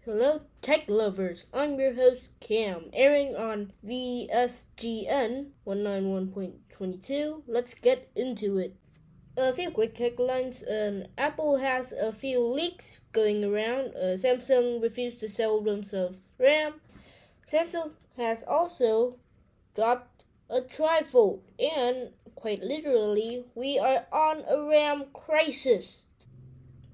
Hello, tech lovers. I'm your host, Cam, airing on VSGN 191.22. Let's get into it. A few quick headlines. Apple has a few leaks going around. Samsung refused to sell rooms of RAM. Samsung has also dropped a trifold. And quite literally, we are on a RAM crisis.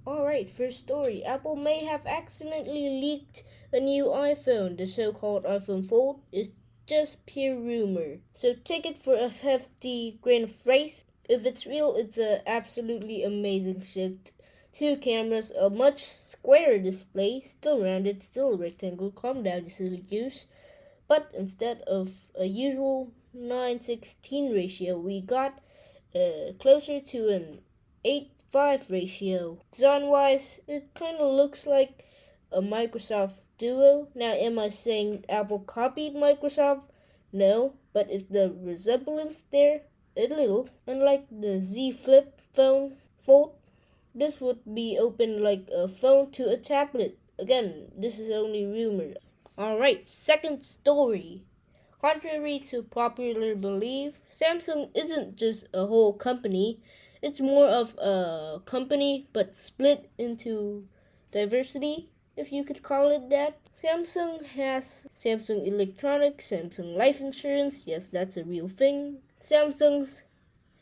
Alright, first story. Apple may have accidentally leaked a new iPhone. The so-called iPhone Fold is just pure rumor. So take it for a hefty grain of rice. If it's real, it's an absolutely amazing shift. Two cameras, a much squarer display, still rounded, still a rectangle. Calm down, you silly goose. But instead of a usual 9:16 ratio, we got closer to an 8:5 ratio. Design-wise, it kind of looks like a Microsoft Duo. Now, am I saying Apple copied Microsoft? No, but is the resemblance there? A little. Unlike the Z Flip phone Fold, this would be open like a phone to a tablet. Again, this is only rumor. Alright, second story. Contrary to popular belief, Samsung isn't just a whole company. It's more of a company but split into diversity, if you could call it that. Samsung has Samsung Electronics, Samsung Life Insurance, yes, that's a real thing. Samsung's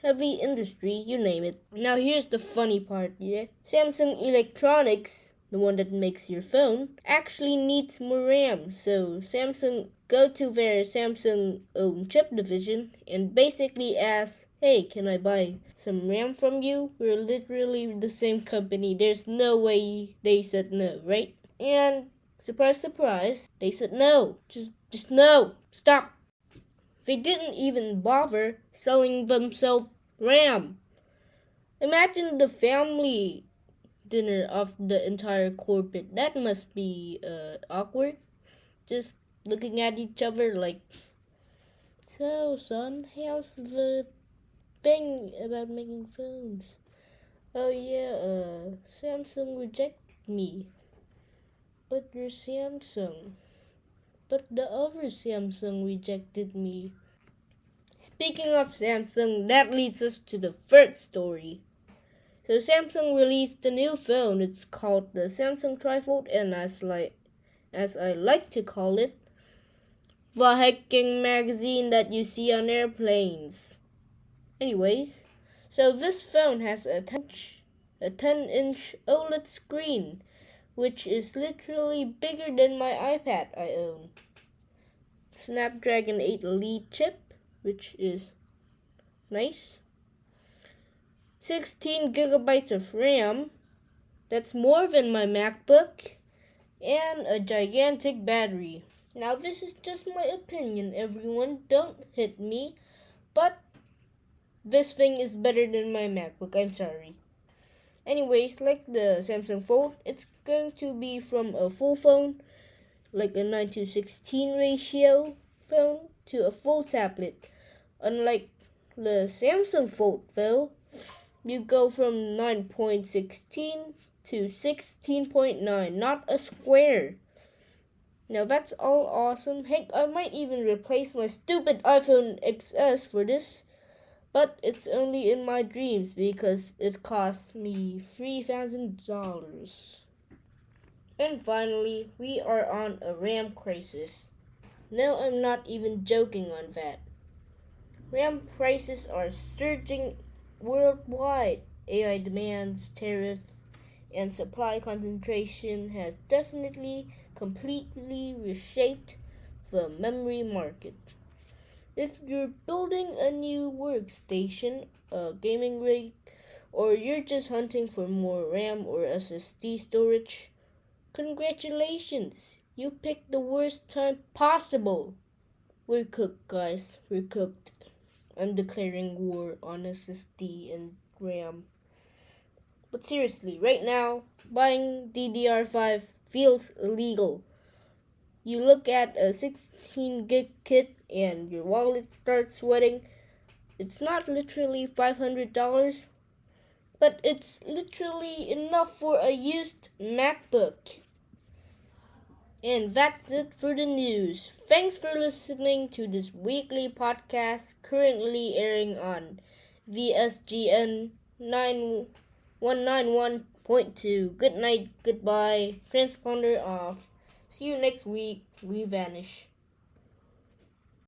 heavy industry, you name it. Now here's the funny part, yeah? Samsung Electronics, the one that makes your phone, actually needs more RAM. So Samsung go to their Samsung own chip division and basically ask, hey, can I buy some RAM from you? We're literally the same company. There's no way they said no, right? And surprise, surprise, they said no. Just no. Stop. They didn't even bother selling themselves RAM. Imagine the family dinner of the entire corporate. That must be awkward. Just looking at each other like, so son, how's the thing about making phones? Oh yeah, Samsung rejected me. But you're Samsung. But the other Samsung rejected me. Speaking of Samsung, that leads us to the third story. So Samsung released a new phone. It's called the Samsung Trifold, and as I like to call it, the hiking magazine that you see on airplanes. Anyways, so this phone has a 10-inch OLED screen, which is literally bigger than my iPad I own. Snapdragon 8 Elite chip, which is nice. 16 gigabytes of RAM, that's more than my MacBook, and a gigantic battery. Now this is just my opinion, everyone, don't hit me, but this thing is better than my MacBook, I'm sorry. Anyways, like the Samsung Fold, it's going to be from a full phone, like a 9:16 ratio phone, to a full tablet. Unlike the Samsung Fold though, you go from 9:16 to 16.9, not a square. Now that's all awesome. Heck, I might even replace my stupid iPhone XS for this. But it's only in my dreams because it costs me $3,000. And finally, we are on a RAM crisis. No, I'm not even joking on that. RAM prices are surging worldwide. AI demands, tariffs, and supply concentration has definitely completely reshaped the memory market. If you're building a new workstation, a gaming rig, or you're just hunting for more RAM or SSD storage, congratulations! You picked the worst time possible. We're cooked, guys. We're cooked. I'm declaring war on SSD and RAM. But seriously, right now, buying DDR5 feels illegal. You look at a 16 gig kit and your wallet starts sweating. It's not literally $500, but it's literally enough for a used MacBook. And that's it for the news. Thanks for listening to this weekly podcast currently airing on VSGN 191.2. Good night, goodbye, transponder off. See you next week. We vanish.